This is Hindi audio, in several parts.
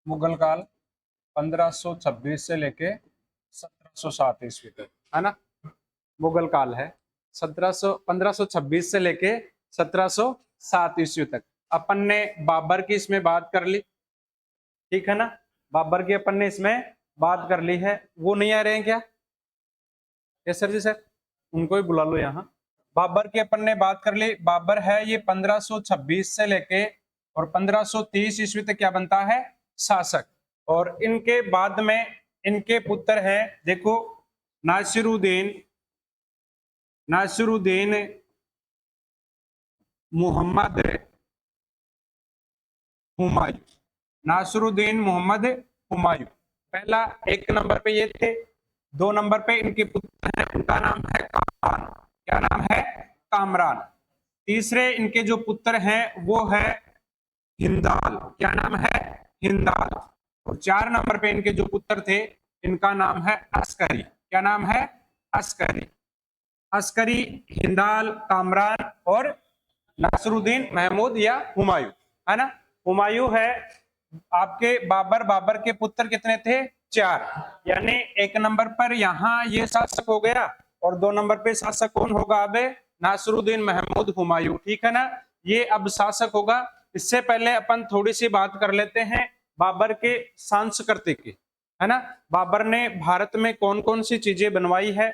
मुगल काल 1526 से लेके 1707 ईस्वी तक, है ना। मुगल काल है 1526 से लेके 1707 ईस्वी तक। अपन ने बाबर की इसमें बात कर ली, ठीक है ना। बाबर की अपन ने इसमें बात कर ली है। वो नहीं आ रहे हैं क्या? यस सर जी सर, उनको ही बुला लो यहाँ। बाबर की अपन ने बात कर ली। बाबर है ये 1526 से लेके और 1530 ईस्वी तक क्या बनता है? शासक। और इनके बाद में इनके पुत्र हैं, देखो, नासिरुद्दीन मोहम्मद हुमायूं। नासिरुद्दीन मोहम्मद हुमायूं पहला, एक नंबर पे ये थे। 2 नंबर पे इनके पुत्र हैं, उनका नाम है कामरान। क्या नाम है? कामरान। तीसरे इनके जो पुत्र हैं वो है हिंदाल। क्या नाम है? हिंदाल। और 4 नंबर पे इनके जो पुत्र थे इनका नाम है अस्करी। क्या नाम है? अस्करी। अस्करी, हिंदाल, कामरान और नासिरुद्दीन महमूद या हुमायूं, है ना। हुमायूं है आपके बाबर के पुत्र कितने थे? 4। यानी 1 नंबर पर यहाँ ये शासक हो गया और 2 नंबर पे शासक कौन होगा? अब नासिरुद्दीन महमूद हुमायूं, ठीक है ना। ये अब शासक होगा। इससे पहले अपन थोड़ी सी बात कर लेते हैं बाबर के सांस्कृतिक की, है ना। बाबर ने भारत में कौन कौन सी चीजें बनवाई है,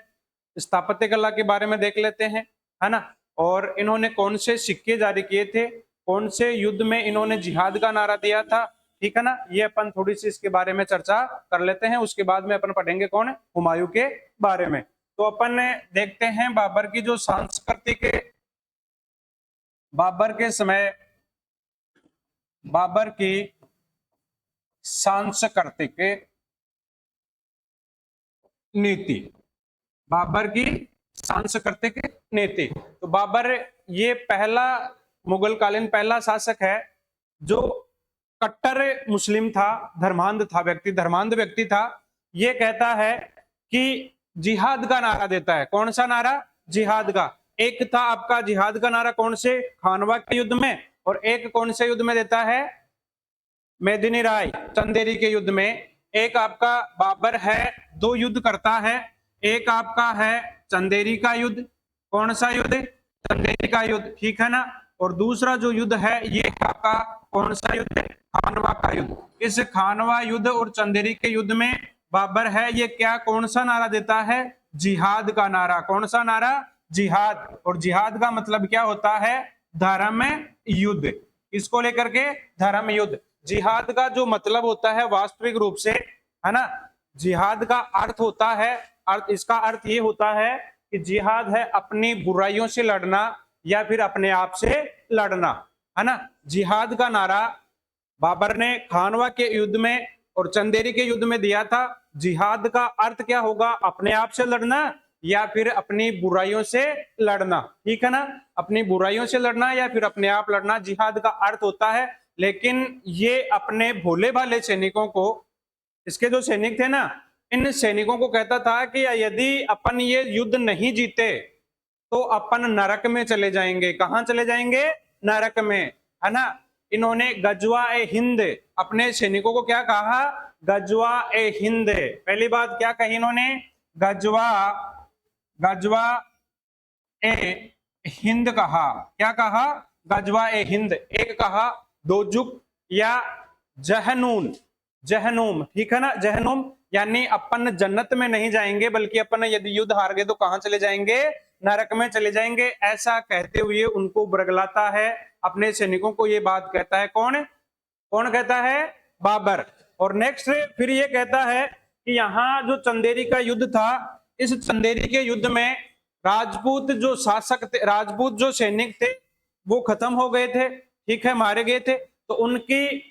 स्थापत्य कला के बारे में देख लेते हैं, है ना। और इन्होंने कौन से सिक्के जारी किए थे, कौन से युद्ध में इन्होंने जिहाद का नारा दिया था, ठीक है ना। ये अपन थोड़ी सी इसके बारे में चर्चा कर लेते हैं। उसके बाद में अपन पढ़ेंगे कौन? हुमायूं के बारे में। तो अपन देखते हैं बाबर की जो सांस्कृतिक, बाबर के समय बाबर की सांस्कृतिक नीति, बाबर की सांस्कृतिक नीति। तो बाबर ये पहला मुगल कालीन पहला शासक है जो कट्टर मुस्लिम था, धर्मांध व्यक्ति था। ये कहता है कि जिहाद का नारा देता है। कौन सा नारा? जिहाद का। एक था आपका जिहाद का नारा कौन से? खानवा के युद्ध में। और एक कौन से युद्ध में देता है? मेदिनी राय, चंदेरी के युद्ध में। एक आपका बाबर है 2 युद्ध करता है। एक आपका है चंदेरी का युद्ध। कौन सा युद्ध? चंदेरी का युद्ध, ठीक है ना। और दूसरा जो युद्ध है ये आपका कौन सा युद्ध? खानवा का युद्ध। इस खानवा युद्ध और चंदेरी के युद्ध में बाबर है ये क्या कौन सा नारा देता है? जिहाद का नारा। कौन सा नारा? जिहाद। और जिहाद का मतलब क्या होता है? धर्म युद्ध। इसको लेकर के धर्म युद्ध। जिहाद का जो मतलब होता है वास्तविक रूप से, है ना, जिहाद का अर्थ होता है, इसका अर्थ ये होता है कि जिहाद है अपनी बुराइयों से लड़ना या फिर अपने आप से लड़ना, है ना। जिहाद का नारा बाबर ने खानवा के युद्ध में और चंदेरी के युद्ध में दिया था। जिहाद का अर्थ क्या होगा? अपने आप से लड़ना या फिर अपनी बुराइयों से लड़ना, ठीक है ना। अपनी बुराइयों से लड़ना या फिर अपने आप लड़ना जिहाद का अर्थ होता है। लेकिन ये अपने भोले भाले सैनिकों को, इसके जो सैनिक थे ना, इन सैनिकों को कहता था कि यदि अपन ये युद्ध नहीं जीते तो अपन नरक में चले जाएंगे। कहां चले जाएंगे? नरक में, है ना। इन्होंने गजवा ए हिंद, अपने सैनिकों को क्या कहा? गजवा ए हिंद। पहली बात क्या कही इन्होंने? गजवा ए हिंद कहा। क्या कहा? गजवा ए हिंद। एक कहा दोजुक या जहनूम, ठीक है ना। जहनूम यानी अपन जन्नत में नहीं जाएंगे बल्कि अपन यदि युद्ध हार गए तो कहां चले जाएंगे? नरक में चले जाएंगे। ऐसा कहते हुए उनको बरगलाता है, अपने सैनिकों को ये बात कहता है। कौन कहता है? बाबर। और नेक्स्ट फिर ये कहता है कि यहाँ जो चंदेरी का युद्ध था, इस चंदेरी के युद्ध में राजपूत जो शासक थे, राजपूत जो सैनिक थे वो खत्म हो गए थे, ठीक है, मारे गए थे। तो उनकी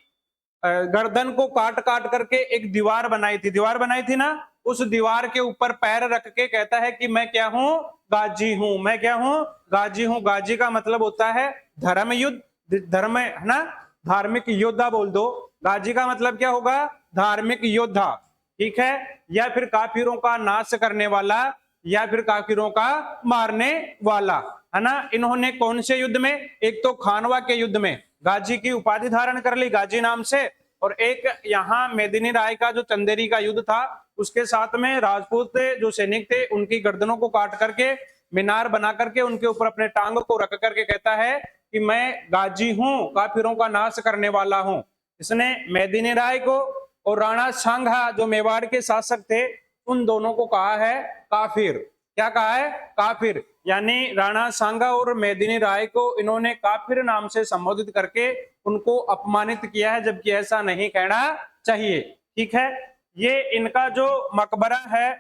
गर्दन को काट करके एक दीवार बनाई थी ना। उस दीवार के ऊपर पैर रख के कहता है कि मैं क्या हूं? गाजी हूं। मैं क्या हूं? गाजी हूं। गाजी का मतलब होता है धर्म युद्ध, धर्म, है ना, धार्मिक योद्धा बोल दो। गाजी का मतलब क्या होगा? धार्मिक योद्धा, ठीक है, या फिर काफिरों का नाश करने वाला या फिर काफिरों का मारने वाला, है ना। इन्होंने कौन से युद्ध में? एक तो खानवा के युद्ध में गाजी की उपाधि धारण कर ली, गाजी नाम से। और एक यहाँ मेदिनी राय का जो चंदेरी का युद्ध था उसके साथ में राजपूत जो सैनिक थे उनकी गर्दनों को काट करके मीनार बना करके उनके ऊपर अपने टांग को रख करके कहता है कि मैं गाजी हूं, काफिरों का नाश करने वाला हूं। इसने मेदिनी राय को और राणा सांगा जो मेवाड़ के शासक थे उन दोनों को कहा है काफिर। क्या कहा है? काफिर। यानी राणा सांगा और मेदिनी राय को इन्होंने काफिर नाम से संबोधित करके उनको अपमानित किया है, जबकि ऐसा नहीं कहना चाहिए। ठीक है, ये इनका जो मकबरा है,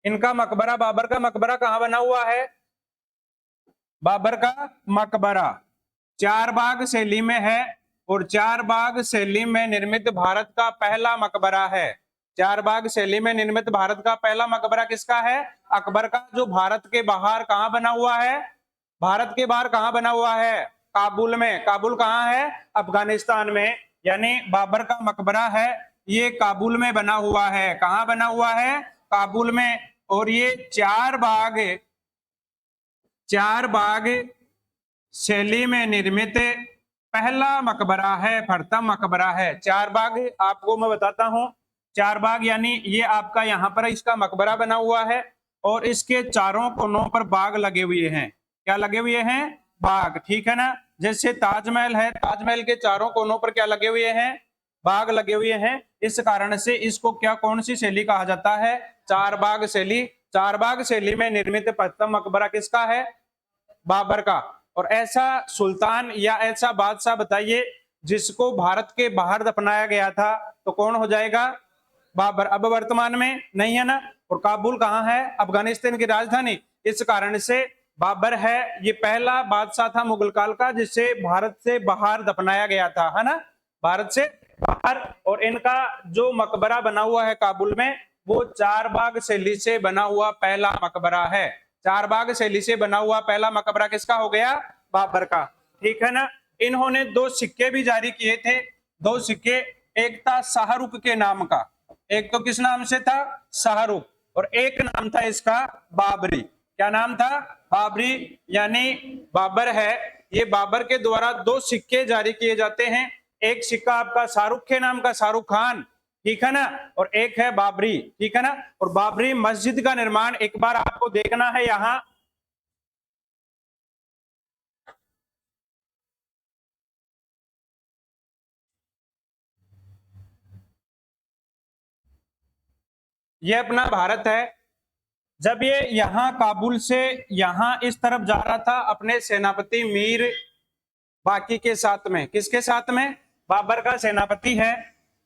इनका मकबरा, बाबर का मकबरा कहां बना हुआ है? बाबर का मकबरा चारबाग शैली में है और चारबाग शैली में निर्मित भारत का पहला मकबरा है। चारबाग शैली में निर्मित भारत का पहला मकबरा किसका है? अकबर का, जो भारत के बाहर कहां बना हुआ है? भारत के बाहर कहां बना हुआ है? काबुल में। काबुल कहां है? अफगानिस्तान में। यानी बाबर का मकबरा है ये काबुल में बना हुआ है। कहां बना हुआ है? काबुल में। और ये चार बाग शैली में निर्मित पहला मकबरा है, प्रथम मकबरा है। चार बाग आपको मैं बताता हूं, चार बाग यानी ये आपका यहाँ पर इसका मकबरा बना हुआ है और इसके चारों कोनों पर बाग लगे हुए हैं। क्या लगे हुए हैं? बाग। ठीक है ना, जैसे ताजमहल है, ताजमहल के चारों कोनों पर क्या लगे हुए हैं? बाग लगे हुए हैं। इस कारण से इसको क्या, कौन सी शैली कहा जाता है? चार बाग शैली। चार बाग शैली में निर्मित प्रथम मकबरा किसका है? बाबर का। और ऐसा सुल्तान या ऐसा बादशाह बताइए जिसको भारत के बाहर दफनाया गया था, तो कौन हो जाएगा? बाबर। अब वर्तमान में नहीं है ना। और काबुल कहाँ है? अफगानिस्तान की राजधानी। इस कारण से बाबर है ये पहला बादशाह था मुगल काल का जिसे भारत से बाहर दफनाया गया था, है ना, भारत से बाहर। और इनका जो मकबरा बना हुआ है काबुल में वो चार बाग शैली से बना हुआ पहला मकबरा है। चार बाग शैली से बना हुआ पहला मकबरा किसका हो गया? बाबर का। ठीक है ना। इन्होंने दो सिक्के भी जारी किए थे, दो सिक्के। एक था शाहरुख के नाम का, एक तो किस नाम से था? शाहरुख। और एक नाम था इसका बाबरी। क्या नाम था? बाबरी। यानी बाबर है ये, बाबर के द्वारा दो सिक्के जारी किए जाते हैं। एक सिक्का आपका शाहरुख के नाम का, शाहरुख खान, ठीक है ना, और एक है बाबरी। ठीक है ना। और बाबरी मस्जिद का निर्माण एक बार आपको देखना है यहां। ये अपना भारत है। जब ये यहां काबुल से यहां इस तरफ जा रहा था अपने सेनापति मीर बाकी के साथ में, किसके साथ में? बाबर का सेनापति है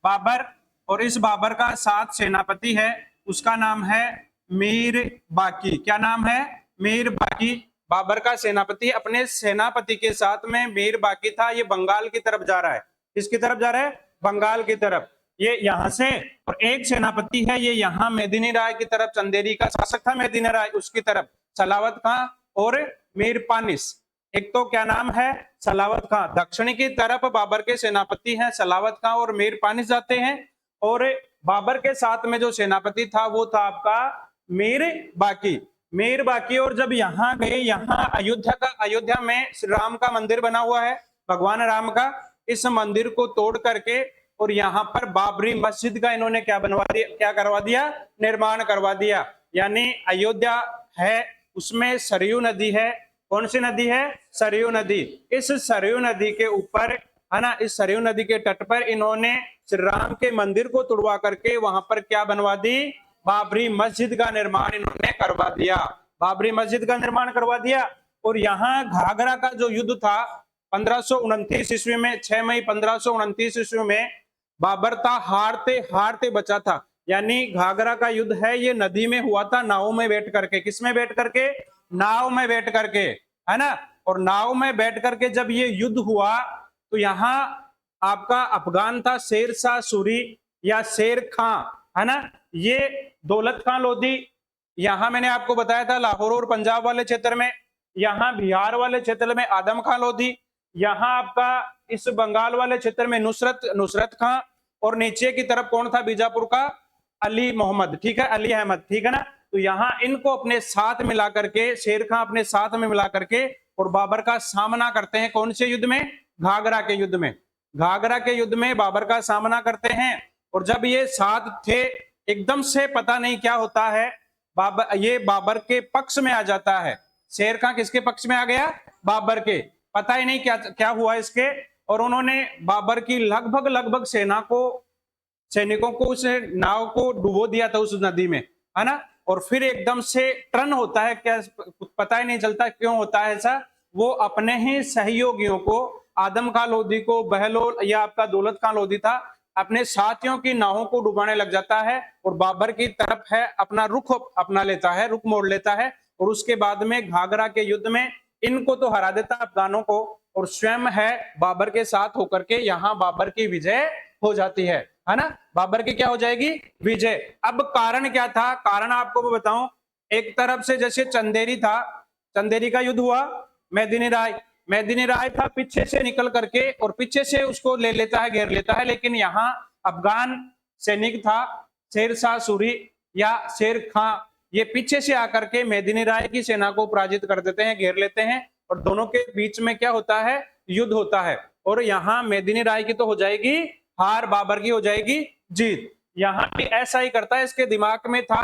बाबर, और इस बाबर का साथ सेनापति है, उसका नाम है मीर बाकी। क्या नाम है? मीर बाकी। बाबर का सेनापति अपने सेनापति के साथ में मीर बाकी था। ये बंगाल की तरफ जा रहा है। किसकी तरफ जा रहा है? बंगाल की तरफ। ये यहां से, और एक सेनापति है ये यहाँ मेदिनी राय की तरफ, चंदेरी का शासक था मेदिनी राय, उसकी तरफ सलावत खां और मीर पानिस। एक तो क्या नाम है? सलावत खां। दक्षिणी की तरफ बाबर के सेनापति हैं सलावत खां और मीर पानिस जाते हैं, और बाबर के साथ में जो सेनापति था वो था आपका मीर बाकी। मीर बाकी। और जब यहाँ गए, यहाँ अयोध्या में श्री राम का मंदिर बना हुआ है, भगवान राम का। इस मंदिर को तोड़ करके और यहाँ पर बाबरी मस्जिद का इन्होंने क्या बनवा दिया, क्या करवा दिया? निर्माण करवा दिया। यानी अयोध्या है उसमें सरयू नदी है। कौन सी नदी है? सरयू नदी। इस सरयू नदी के ऊपर, है ना, इस सरयू नदी के तट पर इन्होंने श्री राम के मंदिर को तुड़वा करके वहां पर क्या बनवा दी? बाबरी मस्जिद का निर्माण इन्होंने करवा दिया। बाबरी मस्जिद का निर्माण करवा दिया। और यहाँ घाघरा का जो युद्ध था 1529 ईस्वी में, 6 मई 1529 ईस्वी में बाबर था हारते हारते बचा था। यानी घाघरा का युद्ध है ये नदी में हुआ था, नाव में बैठ करके। किसमें बैठ करके? नाव में बैठ करके, है ना। और नाव में बैठ करके जब ये युद्ध हुआ तो यहाँ आपका अफगान था शेर शाह सूरी या शेर खां, है ना। ये दौलत खां लोधी, यहाँ मैंने आपको बताया था लाहौर और पंजाब वाले क्षेत्र में, यहाँ बिहार वाले क्षेत्र में आदम खां लोधी, यहाँ आपका इस बंगाल वाले क्षेत्र में नुसरत खां, और नीचे की तरफ कौन था? बीजापुर का अली मोहम्मद, ठीक है, अली अहमद, ठीक है ना। तो यहाँ इनको अपने साथ मिला करके, शेर खां अपने साथ में मिला करके और बाबर का सामना करते हैं। कौन से युद्ध में? घाघरा के युद्ध में। घाघरा के युद्ध में बाबर का सामना करते हैं, और जब ये साथ थे एकदम से पता नहीं क्या होता है, ये बाबर के पक्ष में आ जाता है। शेर खां किसके पक्ष में आ गया? बाबर के। पता ही नहीं क्या क्या हुआ इसके, और उन्होंने बाबर की लगभग लगभग सैनिकों को उस नाव को डुबो दिया था उस नदी में, है ना। और फिर एकदम से टर्न होता है, क्या पता ही नहीं चलता क्यों होता है ऐसा। वो अपने ही सहयोगियों को, आदम खां लोधी को, बहलोल या आपका दौलत खां लोधी था, अपने साथियों की नावों को डुबाने लग जाता है, और बाबर की तरफ है अपना रुख अपना लेता है, रुख मोड़ लेता है, और उसके बाद में घाघरा के युद्ध में इनको तो हरा देता अफगानों को, और स्वयं है बाबर के साथ होकर के यहाँ बाबर की विजय हो जाती है ना। बाबर की क्या हो जाएगी? विजय। अब कारण क्या था? कारण आपको मैं बताऊं, एक तरफ से जैसे चंदेरी था, चंदेरी का युद्ध हुआ, मेदिनी राय था पीछे से निकल करके, और पीछे से उसको ले लेता है, घेर लेता है। लेकिन यहाँ अफगान सैनिक था शेरशाह सूरी या शेर खां, ये पीछे से आकर के मेदिनी राय की सेना को पराजित कर देते हैं, घेर लेते हैं, और दोनों के बीच में क्या होता है? युद्ध होता है। और यहाँ मेदिनी राय की तो हो जाएगी हार, बाबर की हो जाएगी जीत। यहाँ भी ऐसा ही करता है, इसके दिमाग में था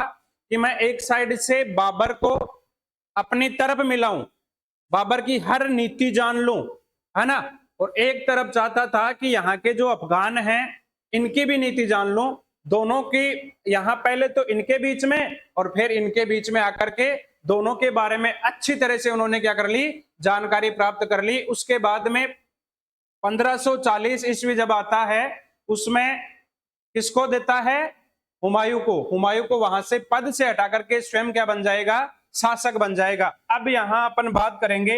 कि मैं एक साइड से बाबर को अपनी तरफ मिलाऊं, बाबर की हर नीति जान लूं, है ना, और एक तरफ चाहता था कि यहाँ के जो अफगान हैं इनकी भी नीति जान लूं। दोनों की यहाँ पहले तो इनके बीच में और फिर इनके बीच में आकर के दोनों के बारे में अच्छी तरह से उन्होंने क्या कर ली? जानकारी प्राप्त कर ली। उसके बाद में 1540 ईस्वी जब आता है, उसमें किसको देता है? हुमायूं को। हुमायूं को वहां से पद से हटा करके स्वयं क्या बन जाएगा? शासक बन जाएगा। अब यहां अपन बात करेंगे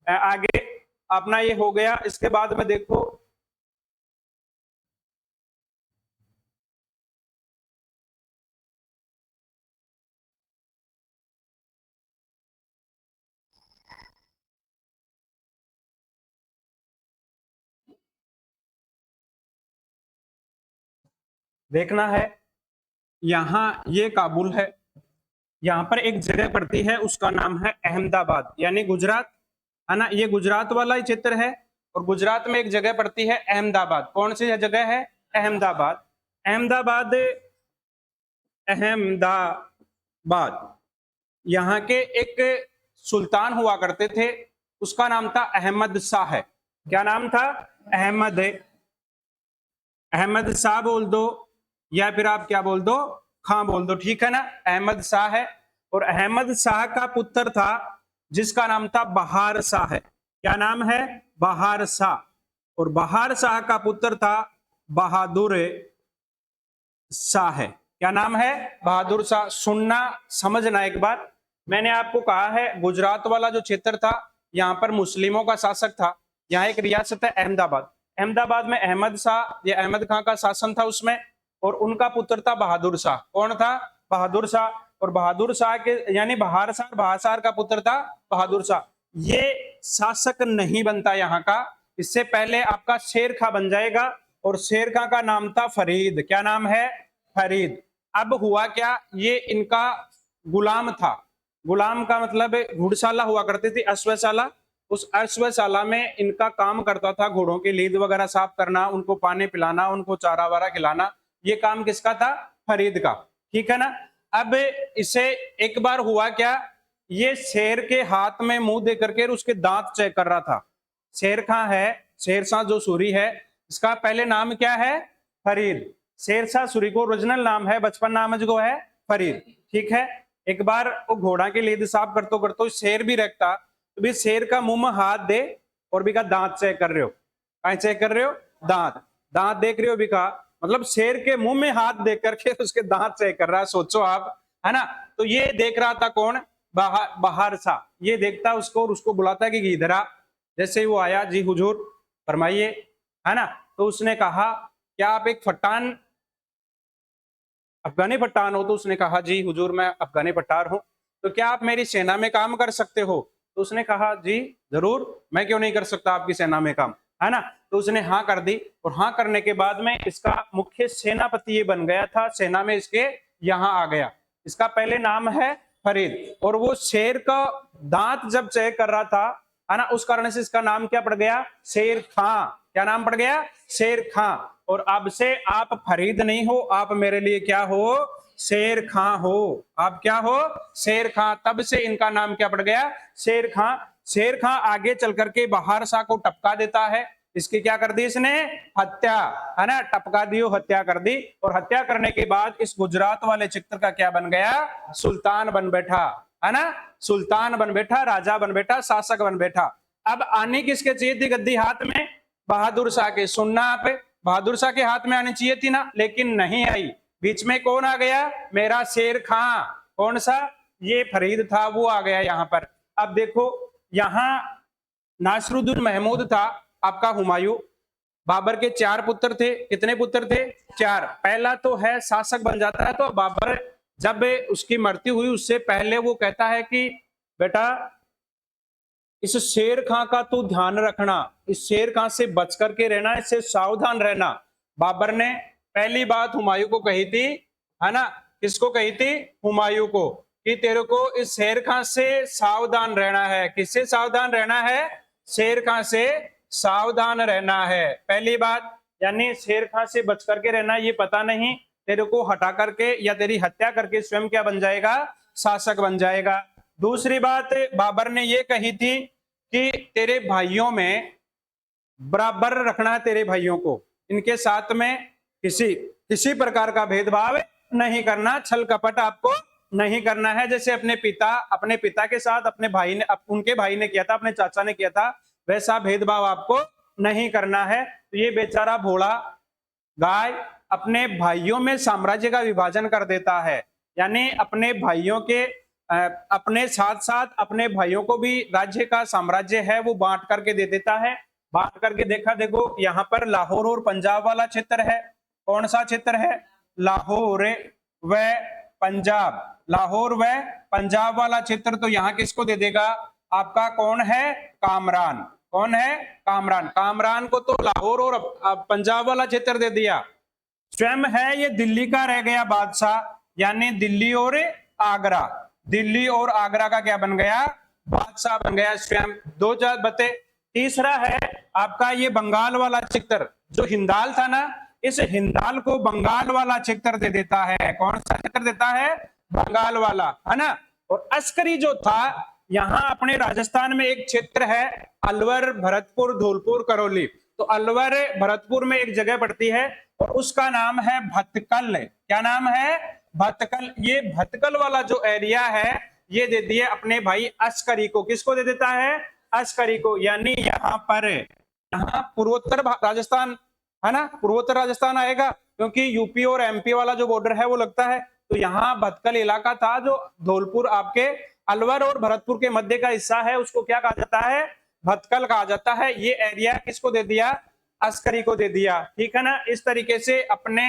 आगे, अपना ये हो गया। इसके बाद में देखो देखना है, यहां ये काबुल है, यहां पर एक जगह पड़ती है उसका नाम है अहमदाबाद, यानी गुजरात, है ना। ये गुजरात वाला ही क्षेत्र है, और गुजरात में एक जगह पड़ती है अहमदाबाद। कौन सी जगह है? अहमदाबाद। अहमदाबाद अहमदाबाद यहाँ के एक सुल्तान हुआ करते थे, उसका नाम था अहमद शाह। क्या नाम था? अहमद शाह बोल दो, या फिर आप क्या बोल दो? खां बोल दो, ठीक है ना। अहमद शाह है, और अहमद शाह का पुत्र था जिसका नाम था बहार शाह। क्या नाम है? बहार शाह। और बहार शाह का पुत्र था बहादुर शाह। क्या नाम है? बहादुर शाह। सुनना समझना एक बार, मैंने आपको कहा है गुजरात वाला जो क्षेत्र था यहाँ पर मुस्लिमों का शासक था। यहाँ एक रियासत है अहमदाबाद, अहमदाबाद में अहमद शाह या अहमद खां का शासन था उसमें, और उनका पुत्र था बहादुर शाह। कौन था? बहादुर शाह। और बहादुर शाह के यानी बहार का पुत्र था बहादुर शाह। ये शासक नहीं बनता यहाँ का, इससे पहले आपका शेर खां बन जाएगा, और शेर खां का नाम था फरीद। क्या नाम है? फरीद। अब हुआ क्या, ये इनका गुलाम था। गुलाम का मतलब घुड़शाला हुआ करती थी, अश्वशाला। उस अश्वशाला में इनका काम करता था घोड़ों की लीद वगैरह साफ करना, उनको पानी पिलाना, उनको चारा वारा खिलाना। ये काम किसका था? फरीद का, ठीक है ना। अब इसे एक बार हुआ क्या, ये शेर के हाथ में मुंह दे करके उसके दांत चेक कर रहा था। शेर खां है, शेरशाह जो सूरी है, इसका पहले नाम क्या है? फरीद। शेरशाह सूरी को ओरिजिनल नाम है, बचपन नाम जो है फरीद, ठीक है। एक बार वो घोड़ा की लीद साफ करते करते शेर भी रखता, तो भी शेर का मुंह में हाथ दे और भी का दांत चेक कर रहे हो। कहीं चेक कर रहे हो? दांत। दांत देख रहे हो भी का मतलब शेर के मुंह में हाथ देख करके उसके दांत चेक कर रहा है, सोचो आप, है ना। तो ये देख रहा था कौन? बहार शाह। ये देखता उसको और उसको बुलाता कि इधर आ। जैसे ही वो आया, जी हुजूर फरमाइए, है ना। तो उसने कहा क्या आप एक पठान, अफगानी पठान हो? तो उसने कहा जी हुजूर मैं अफगानी पठान हूं। तो क्या आप मेरी सेना में काम कर सकते हो? तो उसने कहा जी जरूर, मैं क्यों नहीं कर सकता आपकी सेना में काम, है ना। तो उसने हाँ कर दी, और हाँ करने के बाद में इसका मुख्य सेनापति ये बन गया था, सेना में इसके यहाँ आ गया। इसका पहले नाम है फरीद, और वो शेर का दांत जब चेक कर रहा था, है ना, उस कारण से इसका नाम क्या पड़ गया? शेर खां। क्या नाम पड़ गया? शेर खां। और अब से आप फरीद नहीं हो, आप मेरे लिए क्या हो? शेर खां हो। आप क्या हो? शेर खां। तब से इनका नाम क्या पड़ गया? शेर खां। शेर खां आगे चल करके बहार शाह को टपका देता है। इसकी क्या कर दी इसने? हत्या, है ना, टपका दी, हत्या कर दी। और हत्या करने के बाद इस गुजरात वाले चित्तर का क्या बन गया? सुल्तान बन बैठा, है ना, सुल्तान बन बैठा, राजा बन बैठा, शासक बन बैठा। अब आनी किसके चाहिए थी गद्दी हाथ में? बहादुर शाह के। सुनना आप, बहादुर शाह के हाथ में आनी चाहिए थी ना, लेकिन नहीं आई। बीच में कौन आ गया? मेरा शेर खां। कौन सा? ये फरीद था, वो आ गया यहां पर। अब देखो, यहां नासरुद्दीन महमूद था आपका हुमायूं। बाबर के 4 पुत्र थे। कितने पुत्र थे? 4। पहला तो है शासक बन जाता है, तो बाबर जब उसकी मृत्यु हुई उससे पहले वो कहता है कि बेटा इस शेर खां का तू ध्यान रखना, इस शेर खां से बच करके रहना, इससे सावधान रहना। बाबर ने पहली बात हुमायूं को कही थी, है ना, किसको कही थी? हुमायूं को, कि तेरे को इस शेर खां से सावधान रहना है। किससे सावधान रहना है? शेर खां से सावधान रहना है। पहली बात, यानी शेर खां से बच करके रहना, ये पता नहीं तेरे को हटा करके या तेरी हत्या करके स्वयं क्या बन जाएगा? शासक बन जाएगा। दूसरी बात बाबर ने ये कही थी कि तेरे भाइयों में बराबर रखना है, तेरे भाइयों को, इनके साथ में किसी प्रकार का भेदभाव नहीं करना, छल कपट आपको नहीं करना है। जैसे अपने पिता के साथ अपने भाई ने, उनके भाई ने किया था, अपने चाचा ने किया था, वैसा भेदभाव आपको नहीं करना है। तो ये बेचारा भोला गाय अपने भाइयों में साम्राज्य का विभाजन कर देता है, यानी अपने भाइयों के अपने साथ साथ अपने भाइयों को भी राज्य का साम्राज्य है वो बांट करके दे देता है। बांट करके देखो यहाँ पर लाहौर और पंजाब वाला क्षेत्र है। कौन सा क्षेत्र है? लाहौर व पंजाब। लाहौर व पंजाब वाला क्षेत्र तो यहाँ किसको दे देगा? आपका कौन है? कामरान। कौन है? कामरान। कामरान को तो लाहौर और पंजाब वाला क्षेत्र दे दिया। स्वयं है ये दिल्ली का रह गया बादशाह, यानी दिल्ली और आगरा। दिल्ली और आगरा का क्या बन गया? बादशाह बन गया स्वयं। 2 बते। तीसरा है आपका ये बंगाल वाला क्षेत्र, जो हिंदाल था ना, इस हिंदाल को बंगाल वाला क्षेत्र दे देता है। कौन सा क्षेत्र देता है? बंगाल वाला, है ना। और अस्करी जो था, यहाँ अपने राजस्थान में एक क्षेत्र है अलवर, भरतपुर, धौलपुर, करौली। तो अलवर भरतपुर में एक जगह पड़ती है और उसका नाम है भटकल। क्या नाम है? भटकल। ये भटकल वाला जो एरिया है ये दे दिए अपने भाई अस्करी को। किसको दे देता है? अस्करी को। यानी यहाँ पर, यहाँ पूर्वोत्तर राजस्थान, है ना, पूर्वोत्तर राजस्थान आएगा, क्योंकि यूपी और एमपी वाला जो बॉर्डर है वो लगता है। तो यहाँ भटकल इलाका था, जो धौलपुर आपके अलवर और भरतपुर के मध्य का हिस्सा है, उसको क्या कहा जाता है? भटकल कहा जाता है। ये एरिया किसको दे दिया? अस्करी को दे दिया। ठीक है ना। इस तरीके से अपने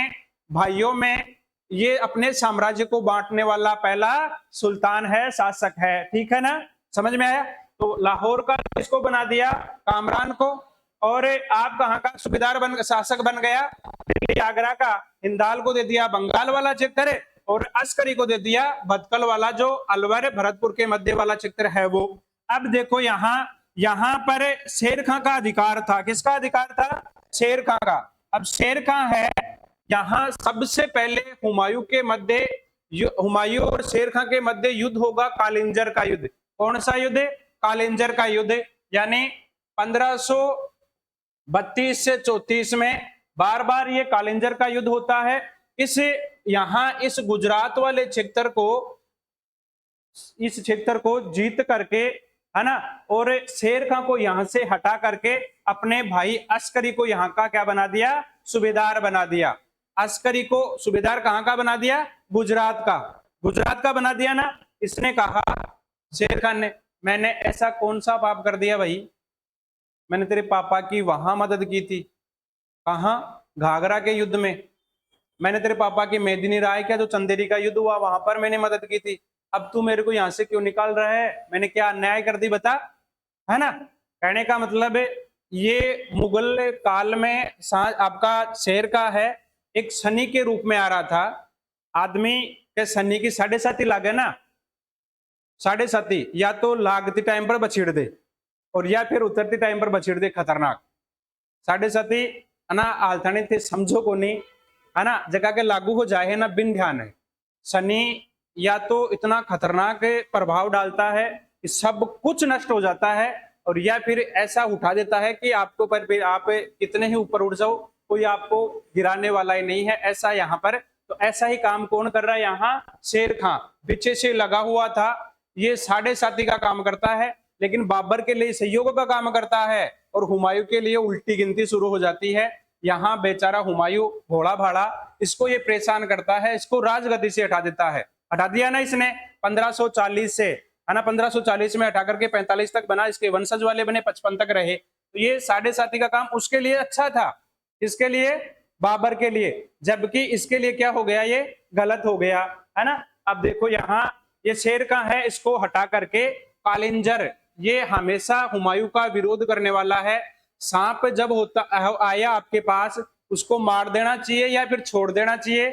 भाइयों में ये अपने साम्राज्य को बांटने वाला पहला सुल्तान है, शासक है। ठीक है ना, समझ में आया? तो लाहौर का किसको बना दिया? कामरान को। और आप कहाँ का सूबेदार शासक बन गया? दिल्ली आगरा का। हिंदाल को दे दिया बंगाल वाला क्षेत्र, और अस्करी को दे दिया भटकल वाला, जो अलवर भरतपुर के मध्य वाला क्षेत्र है वो। अब देखो यहाँ पर शेर खां का अधिकार था। किसका अधिकार था? शेर खां का। अब शेर खां है, यहाँ सबसे पहले हुमायूं और शेर खां के मध्य युद्ध होगा, कालिंजर का युद्ध। कौन सा युद्ध? कालिंजर का युद्ध। यानी 1532 से 34 में बार बार ये कालिंजर का युद्ध होता है। इस गुजरात वाले क्षेत्र को जीत करके, है ना, और शेर खां को यहां से हटा करके अपने भाई अस्करी को यहाँ का क्या बना दिया? सूबेदार बना दिया। अस्करी को सूबेदार कहाँ का बना दिया? गुजरात का। गुजरात का बना दिया ना। इसने कहा, शेर खान ने, मैंने ऐसा कौन सा पाप कर दिया भाई? मैंने तेरे पापा की वहां मदद की थी। कहाँ? घाघरा के युद्ध में। मैंने तेरे पापा की मेदिनी राय का जो चंदेरी का युद्ध हुआ वहां पर मैंने मदद की थी। अब तू मेरे को यहां से क्यों निकाल रहा है? मैंने क्या अन्याय कर दी बता, है ना। कहने का मतलब ये मुगल काल में आपका शेर का है, एक शनि के रूप में आ रहा था। आदमी के शनि की 7.5 लागे ना, 7.5, या तो लागती टाइम पर बछेड़ दे और या फिर उतरती टाइम पर बछेड़ दे, खतरनाक। साढ़े साथी है ना आलथाने थे समझो को नहीं है ना जगह के लागू हो जाए है ना बिन ध्यान है। शनि या तो इतना खतरनाक प्रभाव डालता है कि सब कुछ नष्ट हो जाता है, और या फिर ऐसा उठा देता है कि आपको पर आप कितने ही ऊपर उठ जाओ कोई आपको गिराने वाला ही नहीं है, ऐसा यहाँ पर। तो ऐसा ही काम कौन कर रहा है यहाँ? शेर खां पीछे से लगा हुआ था, ये साढ़े साथी का काम करता है, लेकिन बाबर के लिए सहयोग का काम करता है और हुमायूं के लिए उल्टी गिनती शुरू हो जाती है। यहाँ बेचारा हुमायूं भोला भाड़ा इसको ये परेशान करता है, इसको राजगद्दी से हटा देता है। हटा दिया ना इसने 1540 से, है ना, 1540 में हटा करके 45 तक बना, इसके वंशज वाले बने 55 तक रहे। तो ये साढ़े साथी का काम उसके लिए अच्छा था, इसके लिए बाबर के लिए, जबकि इसके लिए क्या हो गया? ये गलत हो गया, है ना। अब देखो यहाँ ये शेर का है, इसको हटा करके कालिंजर, ये हमेशा हुमायूं का विरोध करने वाला है। सांप जब होता आया आपके पास, उसको मार देना चाहिए या फिर छोड़ देना चाहिए?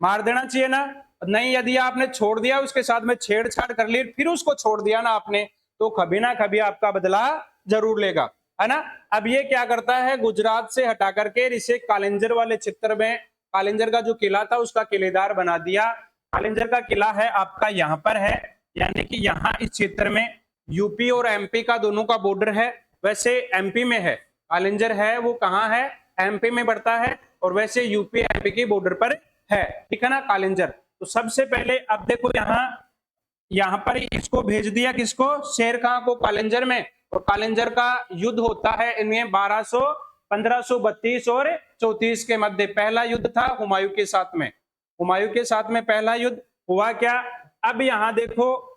मार देना चाहिए ना। नहीं, यदि आपने छोड़ दिया, उसके साथ में छेड़छाड़ कर ली, फिर उसको छोड़ दिया ना आपने, तो कभी ना कभी आपका बदला जरूर लेगा, है ना। अब ये क्या करता है? गुजरात से हटा करके इसे कालिंजर वाले क्षेत्र में, कालिंजर का जो किला था उसका किलेदार बना दिया। कालिंजर का किला है आपका यहाँ पर है, यानी कि यहाँ इस क्षेत्र में यूपी और एमपी का दोनों का बॉर्डर है। वैसे एमपी में है कालिंजर, है वो कहाँ है? एमपी में पड़ता है, और वैसे यूपी एमपी के बॉर्डर पर है, ठीक है ना, कालिंजर। तो सबसे पहले अब देखो यहाँ पर इसको भेज दिया, किसको? शेर खां को कालिंजर में, और कालिंजर का युद्ध होता है इनमें 1532 और 34 के मध्य। पहला युद्ध था हुमायूं के साथ में, हुमायूं के साथ में पहला युद्ध हुआ क्या? अब यहाँ देखो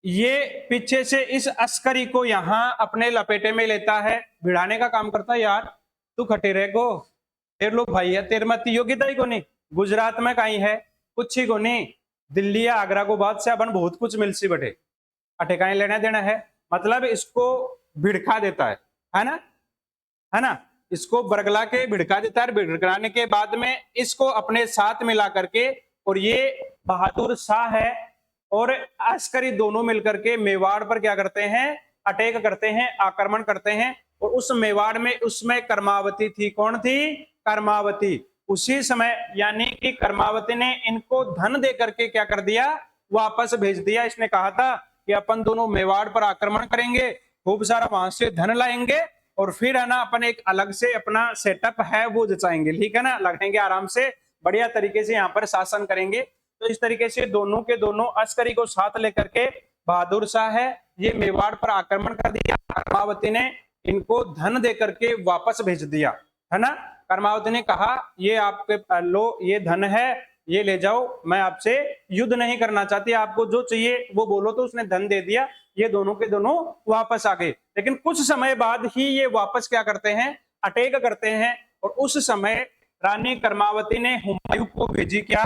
ये पीछे से इस अस्करी को यहाँ अपने लपेटे में लेता है, भिड़ाने का काम करता है। यार तू खटेरे को, तेरे लोग भाई है, तेरे मत योग्यता ही को नहीं, गुजरात में कहीं है कुछ ही को नहीं, दिल्ली या आगरा को बात से अपन बहुत कुछ मिल सी बटे, अटे कहीं लेना देना है। मतलब इसको भिड़का देता है ना, है ना, इसको बरगला के भिड़का देता है। भिड़काने के बाद में इसको अपने साथ मिला करके, और ये बहादुर शाह है और अस्करी दोनों मिलकर के मेवाड़ पर क्या करते हैं? अटैक करते हैं, आक्रमण करते हैं। और उस मेवाड़ में उसमें कर्मावती थी। कौन थी? कर्मावती। उसी समय यानी कि कर्मावती ने इनको धन दे करके क्या कर दिया? वापस भेज दिया। इसने कहा था कि अपन दोनों मेवाड़ पर आक्रमण करेंगे, खूब सारा वहां से धन लाएंगे, और फिर है ना अपन एक अलग से अपना सेटअप है वो जचाएंगे, ठीक है ना, लगाएंगे आराम से, बढ़िया तरीके से यहाँ पर शासन करेंगे। तो इस तरीके से दोनों के दोनों अस्करी को साथ लेकर के बहादुर शाह है ये मेवाड़ पर आक्रमण कर दिया। कर्मावती ने इनको धन दे करके वापस भेज दिया, है ना। कर्मावती ने कहा ये आपके लो, ये धन है, ये ले जाओ, मैं आपसे युद्ध नहीं करना चाहती, आपको जो चाहिए वो बोलो। तो उसने धन दे दिया, ये दोनों के दोनों वापस आ गए। लेकिन कुछ समय बाद ही ये वापस क्या करते हैं? अटैक करते हैं। और उस समय रानी कर्मावती ने हुमायूं को भेजी क्या?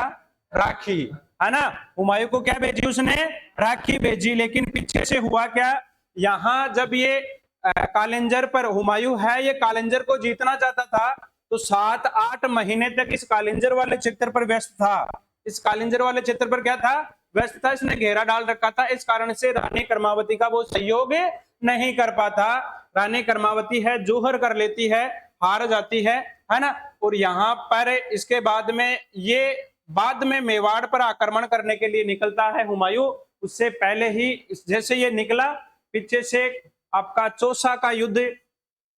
राखी, है ना। हुमायूं को क्या भेजी उसने? राखी भेजी। लेकिन पीछे से हुआ क्या? यहाँ जब ये कालिंजर पर हुमायूं है, ये कालिंजर को जीतना चाहता था, तो 7-8 महीने तक इस कालिंजर वाले क्षेत्र पर व्यस्त था। इस कालिंजर वाले क्षेत्र पर क्या था? व्यस्त था। इसने घेरा डाल रखा था, इस कारण से रानी कर्मावती का वो सहयोग नहीं कर पाता। रानी कर्मावती है जोहर कर लेती है, हार जाती है ना। और यहाँ पर इसके बाद में ये बाद में मेवाड़ पर आक्रमण करने के लिए निकलता है हुमायूं। उससे पहले ही जैसे ये निकला, पीछे से आपका चौसा का युद्ध,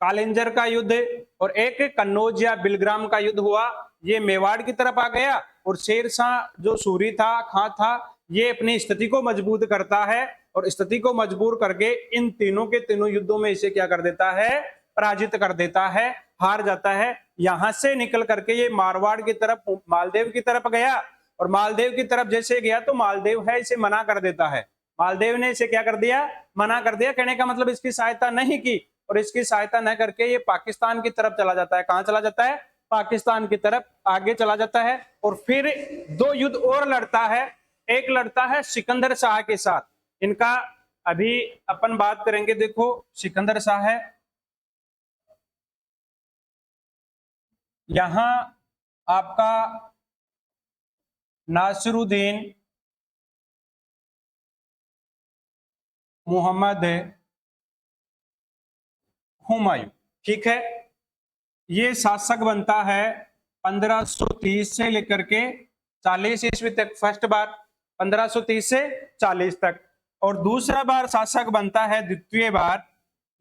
कालिंजर का युद्ध और एक कन्नौज या बिलग्राम का युद्ध हुआ। ये मेवाड़ की तरफ आ गया, और शेरशाह जो सूरी था, खां था, ये अपनी स्थिति को मजबूत करता है, और स्थिति को मजबूत करके इन तीनों के तीनों युद्धों में इसे क्या कर देता है? पराजित कर देता है, हार जाता है। यहां से निकल करके ये मारवाड़ की तरफ, मालदेव की तरफ गया, और मालदेव की तरफ जैसे गया तो मालदेव है इसे मना कर देता है। मालदेव ने इसे क्या कर दिया? मना कर दिया। कहने का मतलब इसकी सहायता नहीं की, और इसकी सहायता न करके ये पाकिस्तान की तरफ चला जाता है। कहां चला जाता है? पाकिस्तान की तरफ आगे चला जाता है। और फिर 2 युद्ध और लड़ता है। एक लड़ता है सिकंदर शाह के साथ, इनका अभी अपन बात करेंगे। देखो सिकंदर शाह है, यहां आपका नासिरुद्दीन मोहम्मद हुमायूं, ठीक है। ये शासक बनता है 1530 से लेकर के 40 ईस्वी तक, फर्स्ट बार 1530 से 40 तक। और दूसरा बार शासक बनता है, द्वितीय बार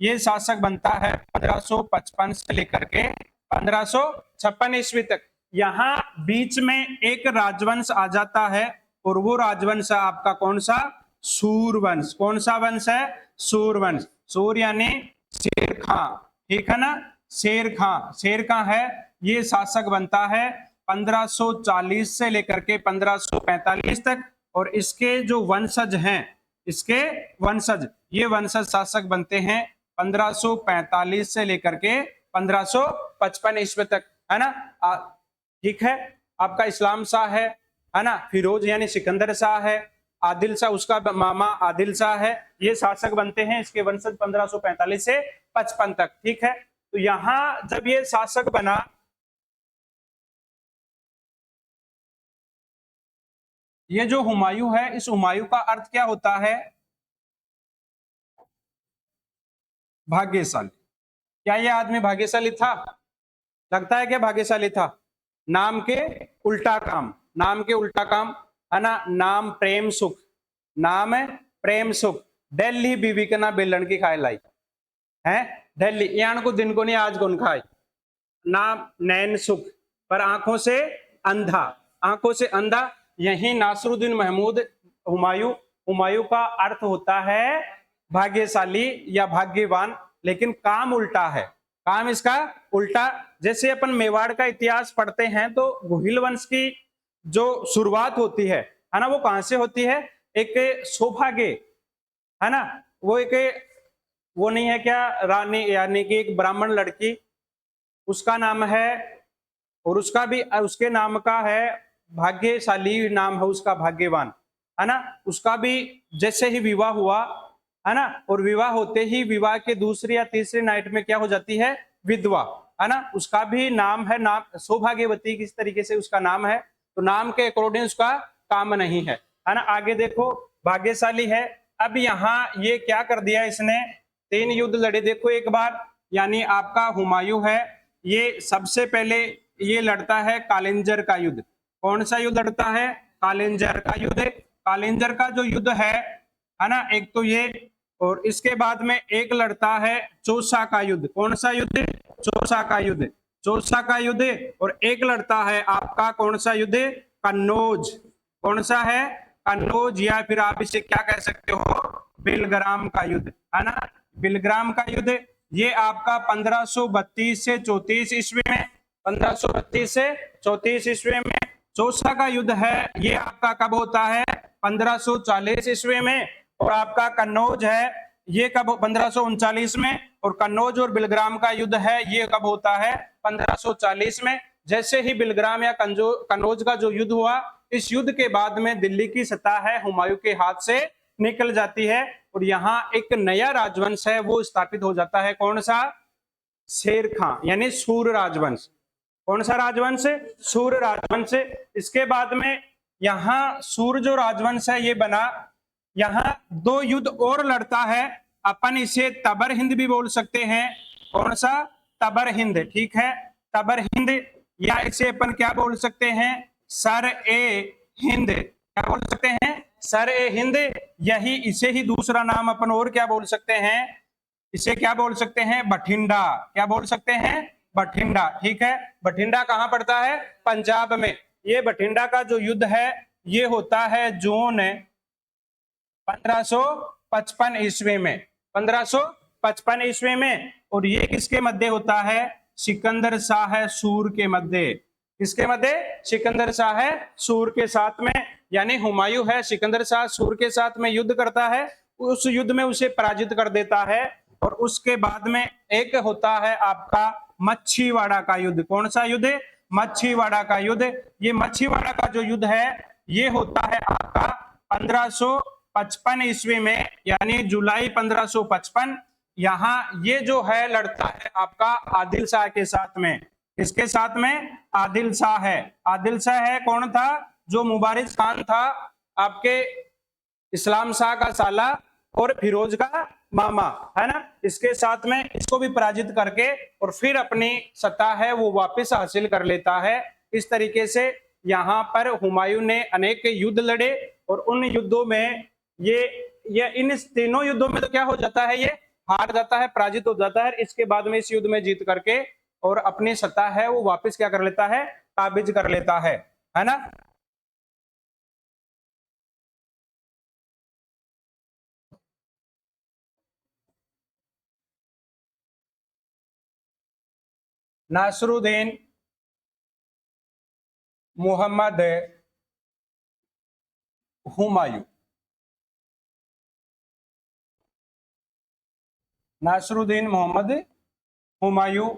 ये शासक बनता है 1555 से लेकर के 1556 ईस्वी तक। यहाँ बीच में एक राजवंश आ जाता है, और वो राजवंश है आपका कौन सा? सूरवंश। कौन सा वंश है? सूरवंश। सूर यानी शेर खां, ठीक है ना, शेर खां। शेर खां है ये शासक बनता है 1540 से लेकर के 1545 तक। और इसके जो वंशज हैं, इसके वंशज, ये वंशज शासक बनते हैं 1545 से लेकर के 1555 ईस्वी तक, है ना। ठीक है, आपका इस्लाम शाह है ना, फिरोज यानी सिकंदर शाह है, आदिल शाह उसका मामा आदिल शाह है, ये शासक बनते हैं, इसके वंशज 1545 से 55 तक। ठीक है, तो यहां जब ये शासक बना, ये जो हुमायूं है, इस हुमायूं का अर्थ क्या होता है? भाग्यशाली। क्या ये आदमी भाग्यशाली था? लगता है क्या भाग्यशाली था? नाम के उल्टा काम, नाम के उल्टा काम, है ना। नाम प्रेम सुख, नाम है प्रेम सुख। दिल्ली बीवी के ना बेलन की खाए लाई है, दिल्ली यान को दिन को नहीं आज कौन खाए। नाम नैन सुख, पर आंखों से अंधा, आंखों से अंधा। यही नासरुद्दीन महमूद हुमायूं, हुमायूं का अर्थ होता है भाग्यशाली या भाग्यवान, लेकिन काम उल्टा है, काम इसका उल्टा। जैसे अपन मेवाड़ का इतिहास पढ़ते हैं तो गोहिल वंश की जो शुरुआत होती है ना, वो कहां से होती है? एक सौभाग्य, है ना, वो एक, वो नहीं है क्या, रानी यानी कि एक ब्राह्मण लड़की, उसका नाम है, और उसका भी उसके नाम का है भाग्यशाली, नाम है उसका भाग्यवान, है ना। उसका भी जैसे ही विवाह हुआ, है ना, और विवाह होते ही विवाह के दूसरी या तीसरी नाइट में क्या हो जाती है? विधवा, है ना। उसका भी नाम है, नाम सौभाग्यवती किस तरीके से उसका नाम है, तो नाम के अकॉर्डिंग उसका काम नहीं है ना। आगे देखो, भाग्यशाली है। अब यहाँ ये क्या कर दिया इसने? 3 युद्ध लड़े, देखो एक बार, यानी आपका हुमायूं है, ये सबसे पहले ये लड़ता है कालिंजर का युद्ध। कौन सा युद्ध लड़ता है? कालिंजर का युद्ध। कालिंजर का जो युद्ध है ना, एक तो ये, और इसके बाद में एक लड़ता है चौसा का युद्ध। कौन सा युद्ध? चौसा का युद्ध, चौसा का युद्ध। और एक लड़ता है आपका कौन सा युद्ध? कन्नौज। कौन सा है? कन्नौज, या फिर आप इसे क्या कह सकते हो? बिलग्राम का युद्ध, है ना, बिलग्राम का युद्ध। ये आपका 1532 से 34 ईस्वी में, 1532 से 34 ईस्वी में। चौसा का युद्ध है ये आपका कब होता है? 1540 ईस्वी में। और आपका कन्नौज है ये कब? 1539 में। और कन्नौज और बिलग्राम का युद्ध है ये कब होता है? 1540 में। जैसे ही बिलग्राम या कन्नौज का जो युद्ध हुआ, इस युद्ध के बाद में दिल्ली की सत्ता है हुमायूं के हाथ से निकल जाती है, और यहाँ एक नया राजवंश है वो स्थापित हो जाता है। कौन सा? शेर खां, यानी सूर राजवंश। कौन सा राजवंश? सूर राजवंश। इसके बाद में यहाँ सूर जो राजवंश है ये बना, यहाँ 2 युद्ध और लड़ता है, अपन इसे तबर हिंद भी बोल सकते हैं। कौन सा? तबर हिंद, ठीक है, तबर हिंद, या इसे अपन क्या बोल सकते हैं? सर ए हिंद। क्या बोल सकते हैं? सर ए हिंद। यही इसे ही दूसरा नाम अपन और क्या बोल सकते हैं? इसे क्या बोल सकते हैं? बठिंडा। क्या बोल सकते हैं? बठिंडा, ठीक है। बठिंडा कहां पड़ता है? पंजाब में। ये बठिंडा का जो युद्ध है ये होता है जून 1555 ईस्वी में, 1555 ईस्वी में। और ये किसके मध्य होता है? सिकंदर शाह सूर के मध्य। किसके मध्य? सिकंदर शाह सूर के साथ में। यानी हुमायूं है सिकंदर शाह सूर के साथ में युद्ध करता है, उस युद्ध में उसे पराजित कर देता है। और उसके बाद में एक होता है आपका मच्छीवाड़ा का युद्ध। कौन सा युद्ध? मच्छीवाड़ा का युद्ध। ये मच्छीवाड़ा का जो युद्ध है ये होता है आपका 1555 ईस्वी में, यानी जुलाई 1555। यहाँ ये जो है लड़ता है आपका आदिल शाह के साथ में। इसके साथ में आदिल शाह है। आदिल शाह है कौन था? जो मुबारिज खान था आपके इस्लाम शाह का साला और फिरोज का मामा, है ना। इसके साथ में इसको भी पराजित करके और फिर अपनी सत्ता है वो वापस हासिल कर लेता है। इस तरीके से यहाँ पर हुमायूं ने अनेक युद्ध लड़े और उन युद्धों में ये इन तीनों युद्धों में तो क्या हो जाता है, ये हार जाता है, पराजित हो जाता है। इसके बाद में इस युद्ध में जीत करके और अपनी सत्ता है वो वापस क्या कर लेता है, काबिज कर लेता है ना। नासरुद्दीन मोहम्मद हुमायूं, नासरुद्दीन मोहम्मद हुमायूं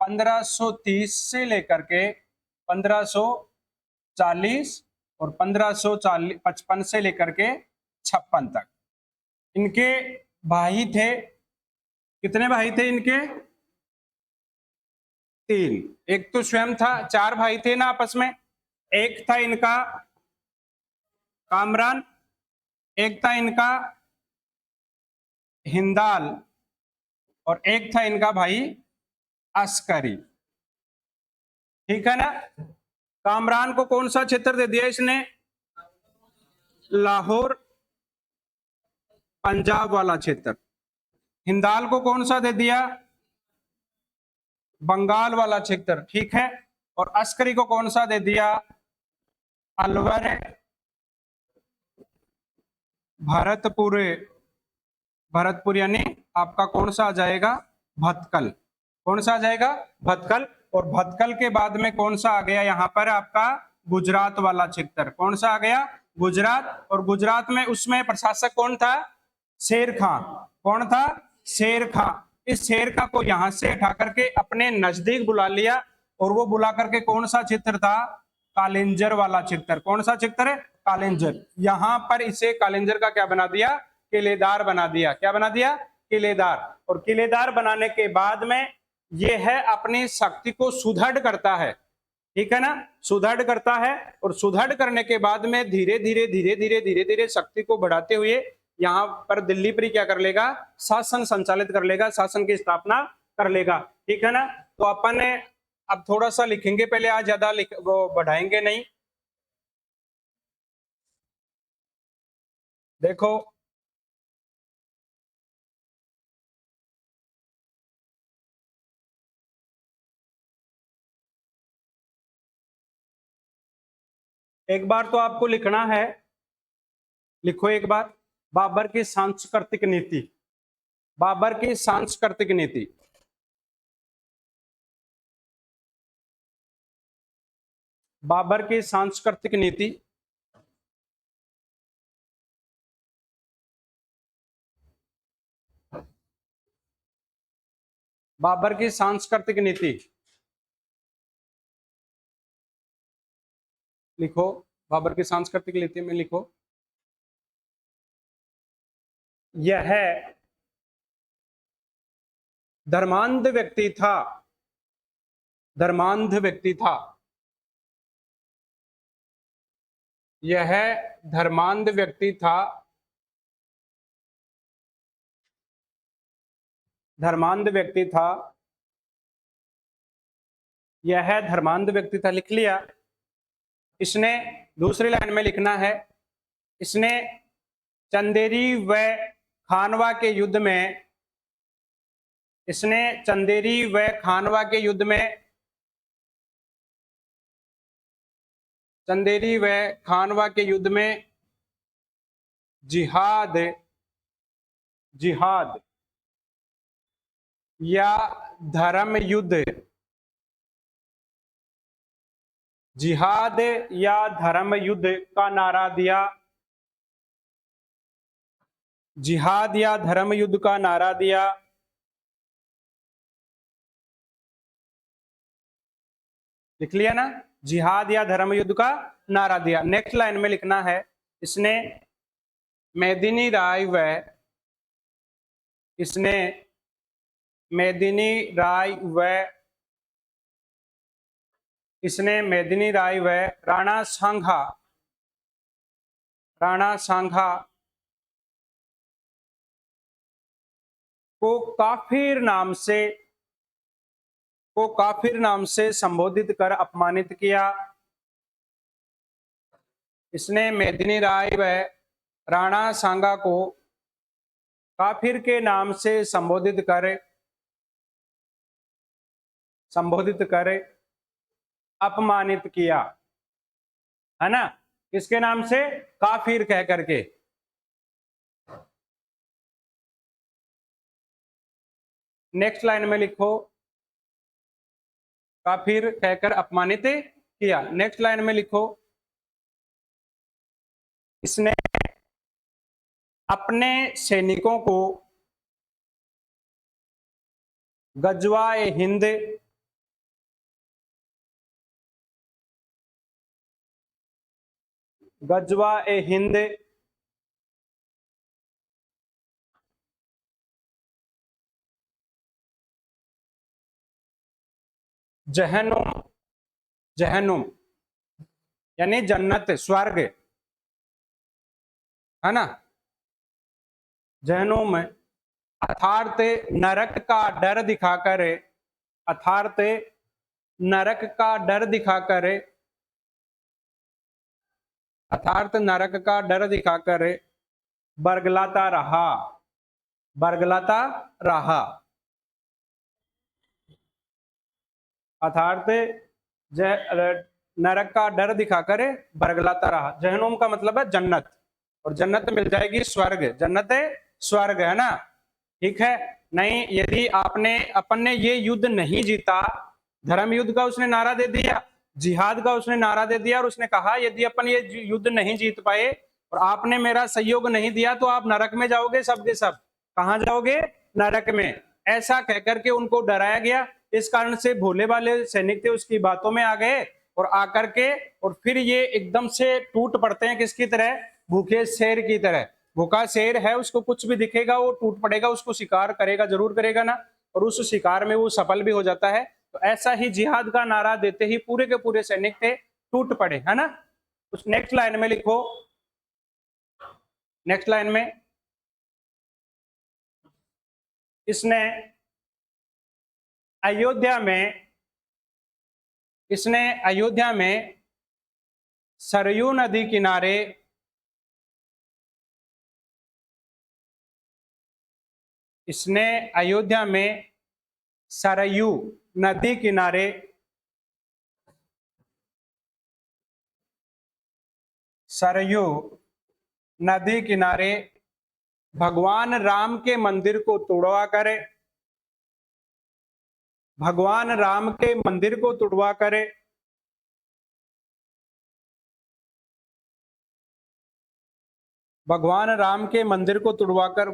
1530 से लेकर के 1540 और 1555 से लेकर के 56 तक इनके भाई थे। कितने भाई थे इनके? 3। एक तो स्वयं था, 4 भाई थे ना आपस में। एक था इनका कामरान, एक था इनका हिंदाल और एक था इनका भाई अस्करी। ठीक है ना। कामरान को कौन सा क्षेत्र दे दिया इसने? लाहौर पंजाब वाला क्षेत्र। हिंदाल को कौन सा दे दिया? बंगाल वाला क्षेत्र। ठीक है। और अस्करी को कौन सा दे दिया? अलवर भरतपुर, भरतपुर यानी आपका कौन सा आ जाएगा? भटकल। कौन सा आ जाएगा? भटकल। और भटकल के बाद में कौन सा आ गया यहाँ पर आपका? गुजरात वाला क्षेत्र। कौन सा आ गया? गुजरात। और गुजरात में उसमें प्रशासक कौन था? शेर खां। कौन था? शेर खां। इस शेर खां को यहां से उठा करके अपने नजदीक बुला लिया और वो बुला करके कौन सा क्षेत्र था? कालिंजर वाला क्षेत्र। कौन सा क्षेत्र है? कालिंजर। यहां पर इसे कालिंजर का क्या बना दिया? किलेदार बना दिया। क्या बना दिया? किलेदार। और किलेदार बनाने के बाद में ये है अपनी शक्ति को सुदृढ़ करता है। ठीक है ना। सुदृढ़ करता है और सुदृढ़ करने के बाद में धीरे धीरे धीरे धीरे धीरे धीरे शक्ति को बढ़ाते हुए यहाँ पर दिल्ली पर क्या कर लेगा? शासन संचालित कर लेगा, शासन की स्थापना कर लेगा। ठीक है ना। तो अपन अब थोड़ा सा लिखेंगे पहले, आज ज्यादा वो बढ़ाएंगे नहीं। देखो एक बार तो आपको लिखना है, लिखो एक बार। बाबर की सांस्कृतिक नीति, बाबर की सांस्कृतिक नीति। बाबर की सांस्कृतिक नीति। बाबर की सांस्कृतिक नीति लिखो। बाबर की सांस्कृतिक नीति में लिखो, यह धर्मांध व्यक्ति था, धर्मांध व्यक्ति था। यह धर्मांध व्यक्ति था, धर्मांध व्यक्ति था। यह धर्मांध व्यक्ति था, लिख लिया। इसने दूसरी लाइन में लिखना है, इसने चंदेरी व खानवा के युद्ध में, इसने चंदेरी व खानवा के युद्ध में, चंदेरी व खानवा के युद्ध में जिहाद, जिहाद या धर्म युद्ध, जिहाद या धर्म युद्ध का नारा दिया, जिहाद या धर्म युद्ध का नारा दिया। लिख लिया ना। जिहाद या धर्म युद्ध का नारा दिया। नेक्स्ट लाइन में लिखना है, इसने मेदिनी राय व, इसने मेदिनी राय व, इसने मेदिनी राय व राणा सांघा, राणा सांघा को काफिर नाम से संबोधित कर अपमानित किया। इसने मेदिनी राय व राणा सांगा को काफिर के नाम से संबोधित कर अपमानित किया, है ना, किसके नाम से? काफिर कह करके। नेक्स्ट लाइन में लिखो, काफिर कहकर अपमानित किया। नेक्स्ट लाइन में लिखो, इसने अपने सैनिकों को गजवाए हिंद जहनुम यानी जन्नत, स्वर्ग, है ना, जहनुम अर्थात नरक का डर दिखाकर, अर्थात नरक का डर दिखाकर बरगलाता रहा। अर्थात नरक का डर दिखाकर बरगलाता रहा। जहनुम का मतलब है जन्नत, और जन्नत मिल जाएगी स्वर्ग, जन्नत स्वर्ग, है ना, ठीक है। नहीं, यदि अपन ने ये युद्ध नहीं जीता, धर्म युद्ध का उसने नारा दे दिया, जिहाद का उसने नारा दे दिया, और उसने कहा यदि अपन ये युद्ध नहीं जीत पाए और आपने मेरा सहयोग नहीं दिया तो आप नरक में जाओगे, सब के सब कहां जाओगे? नरक में। ऐसा कहकर के उनको डराया गया। इस कारण से भोले वाले सैनिक थे उसकी बातों में आ गए, और आकर के और फिर ये एकदम से टूट पड़ते हैं, किसकी तरह? भूखे शेर की तरह। भूखा शेर है, उसको कुछ भी दिखेगा वो टूट पड़ेगा, उसको शिकार करेगा, जरूर करेगा ना, और उस शिकार में वो सफल भी हो जाता है। तो ऐसा ही जिहाद का नारा देते ही पूरे के पूरे सैनिक थे टूट पड़े, है ना। उस नेक्स्ट लाइन में लिखो, नेक्स्ट लाइन में इसने अयोध्या में सरयू नदी किनारे सरयू नदी किनारे भगवान राम के मंदिर को तुड़वा करे, भगवान राम के मंदिर को तुड़वा करे, भगवान राम के मंदिर को तुड़वाकर